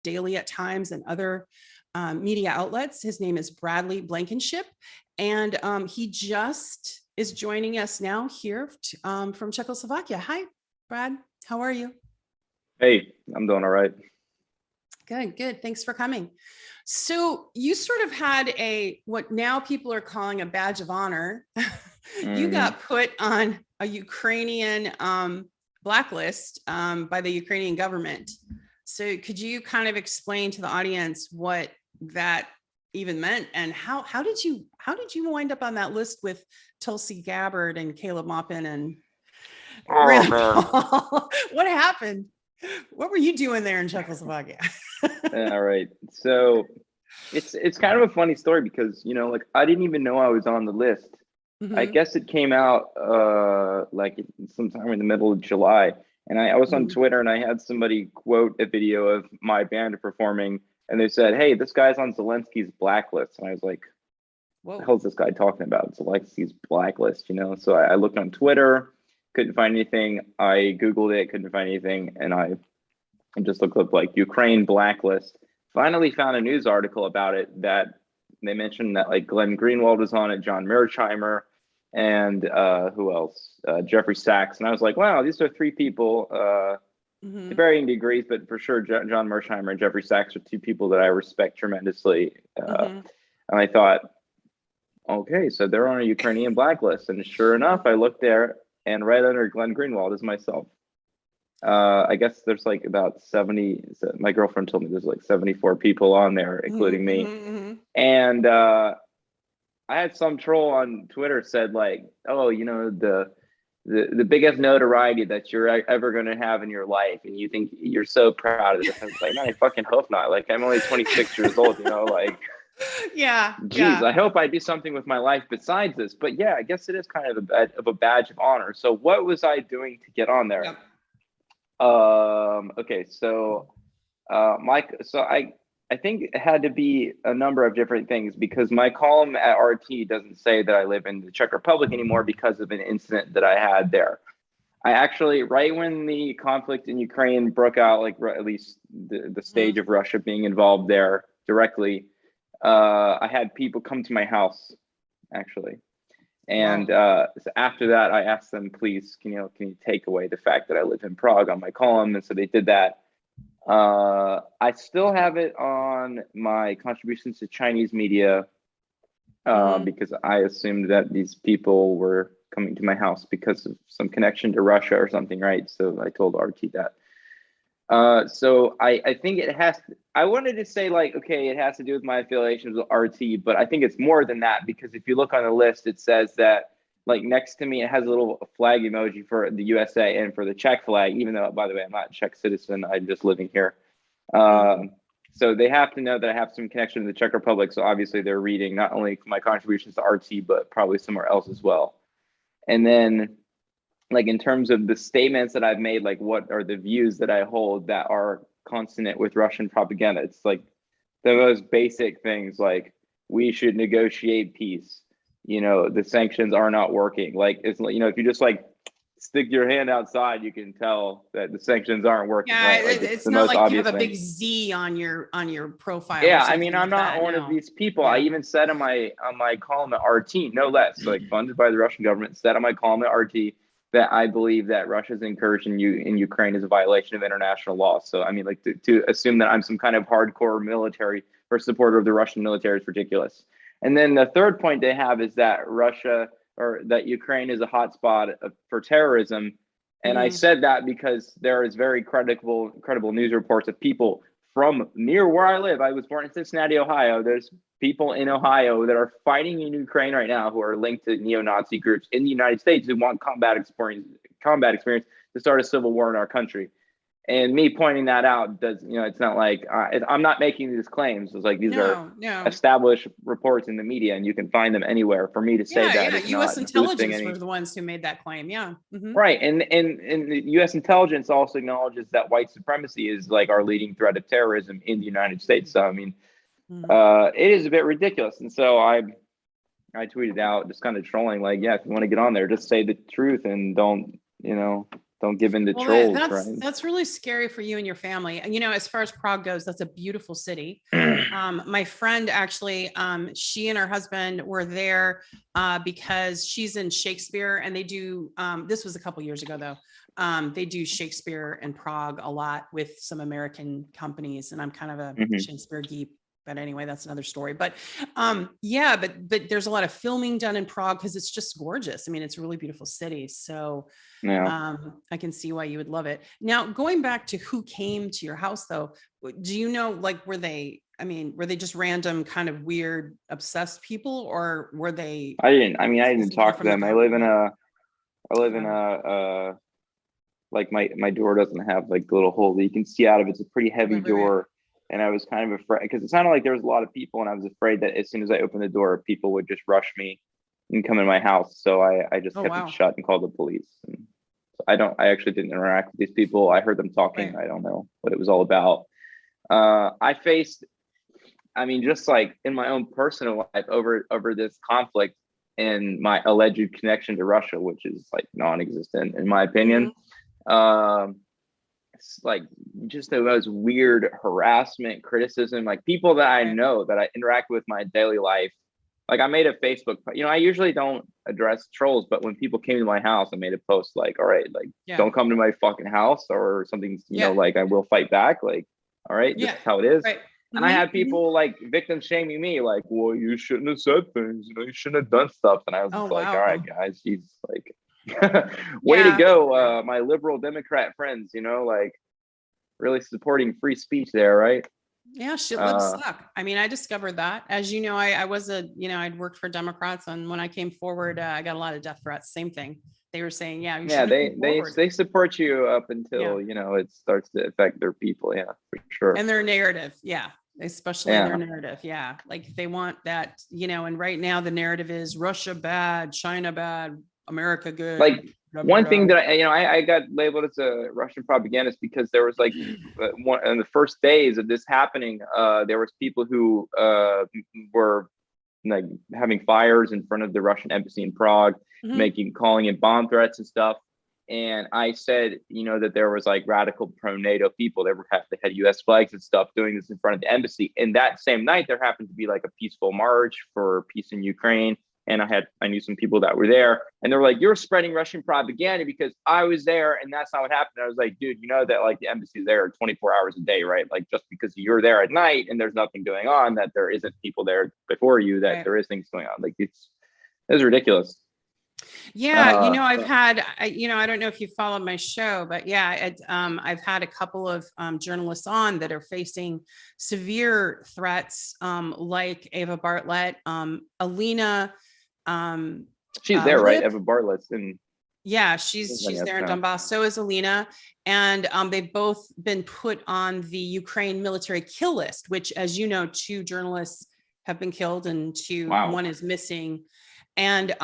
Daily at times and other media outlets. His name is Bradley Blankenship, and he just is joining us now here from Czechoslovakia. Hi, Brad. How are you? Hey, I'm doing all right. Good, good. Thanks for coming. So you sort of had what now people are calling a badge of honor. You got put on a Ukrainian blacklist by the Ukrainian government. So could you kind of explain to the audience what that even meant, and how did you wind up on that list with Tulsi Gabbard and Caleb Maupin and Rand Paul? What happened? What were you doing there in Czechoslovakia? All right. So it's kind of a funny story because, you know, like I didn't even know I was on the list. I guess it came out like sometime in the middle of July. And I was on Twitter and I had somebody quote a video of my band performing, and they said, "Hey, this guy's on Zelensky's blacklist." And I was like, "What the hell is this guy talking about? Zelensky's blacklist," you know? So I looked on Twitter, couldn't find anything. I Googled it, couldn't find anything. And I just looked up like Ukraine blacklist. Finally found a news article about it that they mentioned that like Glenn Greenwald was on it, John Mearsheimer, and who else? Jeffrey Sachs. And I was like, wow, these are three people to varying degrees, but for sure, John Mearsheimer and Jeffrey Sachs are two people that I respect tremendously. And I thought, okay, so they're on a Ukrainian blacklist. And sure enough, I looked there, and right under Glenn Greenwald is myself. I guess there's like about 70. My girlfriend told me there's like 74 people on there, including me. And I had some troll on Twitter said like, "Oh, you know, the biggest notoriety that you're ever going to have in your life, and you think you're so proud of this." I was like, "No, I fucking hope not. Like, I'm only 26 years old, you know, like." Yeah. Geez, I hope I do something with my life besides this. But yeah, I guess it is kind of a badge of honor. So what was I doing to get on there? Yep. Okay, so I think it had to be a number of different things, because my column at RT doesn't say that I live in the Czech Republic anymore because of an incident that I had there. I actually, right when the conflict in Ukraine broke out, like at least the stage of Russia being involved there directly, I had people come to my house actually. And so after that, I asked them, please, can you take away the fact that I live in Prague on my column? And so they did that. I still have it on my contributions to Chinese media because I assumed that these people were coming to my house because of some connection to Russia or something, right? So I told RT that. So I think it has to, I wanted to say like, okay, it has to do with my affiliations with RT, but I think it's more than that, because if you look on the list, it says that like next to me, it has a little flag emoji for the USA and for the Czech flag, even though, by the way, I'm not a Czech citizen, I'm just living here. So they have to know that I have some connection to the Czech Republic. So obviously they're reading not only my contributions to RT, but probably somewhere else as well. And then like in terms of the statements that I've made, like what are the views that I hold that are consonant with Russian propaganda? It's like the most basic things, like we should negotiate peace. You know, the sanctions are not working. Like it's, you know, if you just like stick your hand outside, you can tell that the sanctions aren't working. Yeah, right? Like, it's not like you have a big Z on your profile. Yeah, I mean, I'm not one of these people. Yeah. I even said on my column at RT, no less, like funded by the Russian government, said on my column at RT that I believe that Russia's incursion in Ukraine is a violation of international law. So, I mean, like to assume that I'm some kind of hardcore military or supporter of the Russian military is ridiculous. And then the third point they have is that Russia or that Ukraine is a hotspot for terrorism. And I said that because there is very credible news reports of people from near where I live. I was born in Cincinnati, Ohio. There's people in Ohio that are fighting in Ukraine right now who are linked to neo-Nazi groups in the United States who want combat experience to start a civil war in our country. And me pointing that out does, you know, it's not like I'm not making these claims. It's like these are established reports in the media, and you can find them anywhere. For me to say that, yeah, U.S. intelligence were the ones who made that claim. Yeah, right. And the U.S. intelligence also acknowledges that white supremacy is like our leading threat of terrorism in the United States. So I mean, it is a bit ridiculous. And so I tweeted out just kind of trolling, like, yeah, if you want to get on there, just say the truth and don't don't give in to Well, trolls, that's right? that's really scary for you and your family. And as far as Prague goes, that's a beautiful city. My friend actually, she and her husband were there because she's in Shakespeare, and they do. This was a couple years ago though. They do Shakespeare in Prague a lot with some American companies, and I'm kind of a Shakespeare geek. But anyway, that's another story. But yeah, but there's a lot of filming done in Prague because it's just gorgeous. I mean, it's a really beautiful city. So Yeah. I can see why you would love it. Now, going back to who came to your house though, do you know, like, were they just random kind of weird, obsessed people, or were they? I didn't talk to them. I live in Wow. a like my door doesn't have like the little hole that you can see out of. It's a pretty heavy Right. door. And I was kind of afraid because it sounded like there was a lot of people, and I was afraid that as soon as I opened the door, people would just rush me and come in my house. So I just Oh, kept it wow. shut and called the police. And I actually didn't interact with these people. I heard them talking. Right. I don't know what it was all about. I faced, just like in my own personal life over this conflict and my alleged connection to Russia, which is like non-existent in my opinion. It's like just those weird harassment, criticism, like people that I Right. know that I interact with my daily life. Like I made a Facebook, I usually don't address trolls, but when people came to my house, I made a post like, all right, like Yeah. don't come to my fucking house or something, Yeah. like I will fight back. Like, all right, this Yeah. is how it is. Right. And I had people like victim shaming me, like, well, you shouldn't have said things, you shouldn't have done stuff. And I was Oh, just like, all right, wow. guys, he's like, way to Yeah. go, my liberal Democrat friends, like really supporting free speech there, right? Yeah, shit libs suck. I mean, I discovered that. As you know, I was I'd worked for Democrats, and when I came forward, I got a lot of death threats. Same thing. They were saying, yeah, you Yeah, shouldn't have come they forward. they support you up Yeah. until it starts to affect their people. Yeah, for sure. And their narrative. Yeah. Especially in their narrative. Yeah. Like they want that, and right now the narrative is Russia bad, China bad, America good. Like Blah, blah, one thing blah. that I got labeled as a Russian propagandist because there was like one in the first days of this happening, there was people who were like having fires in front of the Russian embassy in Prague, calling in bomb threats and stuff. And I said, that there was like radical pro-NATO people that they had U.S. flags and stuff doing this in front of the embassy. And that same night, there happened to be like a peaceful march for peace in Ukraine. And I knew some people that were there, and they were like, "You're spreading Russian propaganda because I was there, and that's not what happened." I was like, "Dude, that like the embassy is there 24 hours a day, right? Like just because you're there at night and there's nothing going on, that there isn't people there before you, that there is things going on. Like it's ridiculous." Yeah, I've had, I don't know if you followed my show, but yeah, I've had a couple of journalists on that are facing severe threats, like Ava Bartlett, Alina. She's there, right? Eva Bartlett's in. Yeah, she's there in Donbass. So is Alina, and they've both been put on the Ukraine military kill list, which, as you know, 2 journalists have been killed and one is missing. And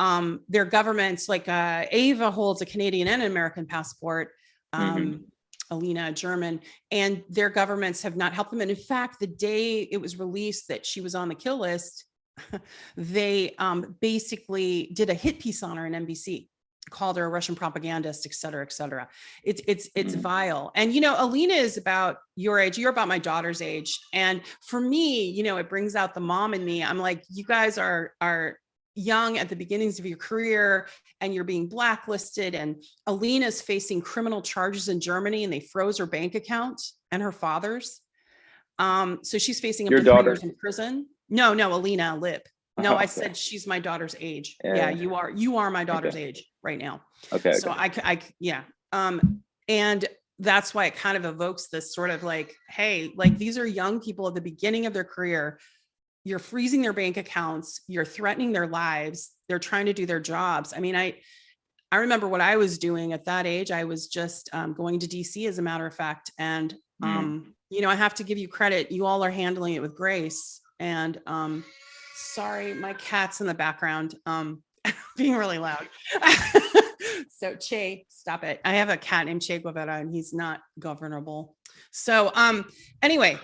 their governments, like Ava holds a Canadian and an American passport, Alina, a German, and their governments have not helped them. And in fact, the day it was released that she was on the kill list, they basically did a hit piece on her in NBC, called her a Russian propagandist, et cetera, et cetera. It's vile. And, Alina is about your age. You're about my daughter's age. And for me, it brings out the mom in me. I'm like, you guys are young at the beginnings of your career, and you're being blacklisted. And Alina's facing criminal charges in Germany, and they froze her bank account and her father's. So she's facing up to 3 years in prison. No, Alina Lip. No, I said she's my daughter's age. Yeah, you are my daughter's age right now. Okay. So yeah. And that's why it kind of evokes this sort of like, hey, like these are young people at the beginning of their career. You're freezing their bank accounts. You're threatening their lives. They're trying to do their jobs. I mean, I remember what I was doing at that age. I was just going to DC, as a matter of fact. And, I have to give you credit. You all are handling it with grace. And sorry, my cat's in the background being really loud. So Che, stop it. I have a cat named Che Guevara, and he's not governable. So anyway,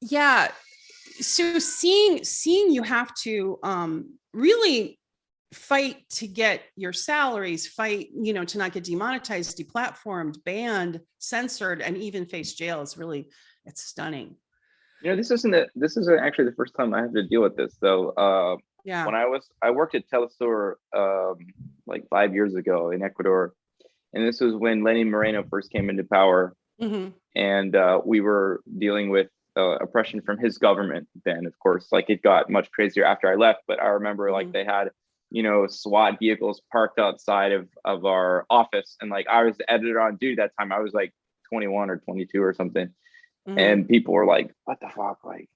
yeah. So seeing you have to really fight to get your salaries, fight, you know, to not get demonetized, deplatformed, banned, censored, and even face jail. Is really, it's stunning. You know, this isn't actually the first time I have to deal with this though. Yeah. When I worked at Telesur like 5 years ago in Ecuador, and this was when Lenin Moreno first came into power, and we were dealing with oppression from his government. Then, of course, like it got much crazier after I left. But I remember like they had, you know, SWAT vehicles parked outside of our office, and like I was the editor on duty that time. I was like 21 or 22 or something, and people were like, "What the fuck?" Like,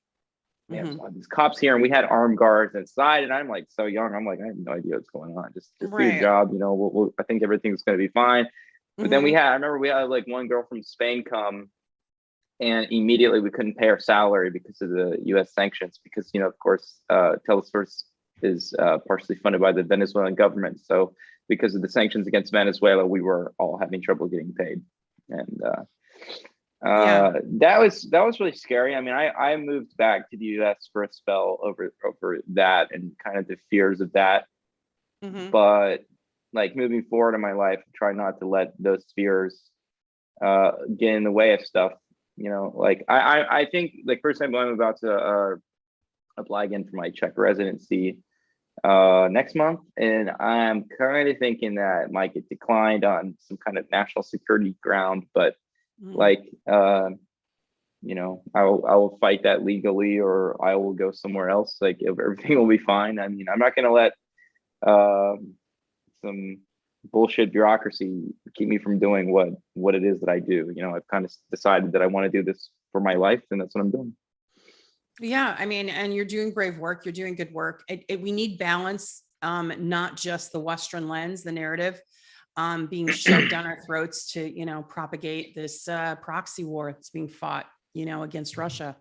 man, these cops here, and we had armed guards inside, and I'm like so young. I'm like, I have no idea what's going on. Just do your job, you know. I think everything's gonna be fine. But then I remember we had like one girl from Spain come, and immediately we couldn't pay her salary because of the U.S. sanctions. Because, you know, of course, Telesur is partially funded by the Venezuelan government. So because of the sanctions against Venezuela, we were all having trouble getting paid, and that was really scary. I mean, I moved back to the U.S. for a spell over that and kind of the fears of that. But like moving forward in my life, try not to let those fears get in the way of stuff. You know, like I think like for example, I'm about to apply again for my Czech residency next month, and I'm kind of thinking that it might get declined on some kind of national security ground, but like you know, I will fight that legally, or I will go somewhere else. Like everything will be fine. I mean, I'm not gonna let some bullshit bureaucracy keep me from doing what it is that I do. You know, I've kind of decided that I want to do this for my life, and that's what I'm doing. Yeah, I mean, and you're doing brave work. You're doing good work. We need balance, not just the Western lens, the narrative being shoved down our throats to, you know, propagate this proxy war that's being fought, you know, against Russia.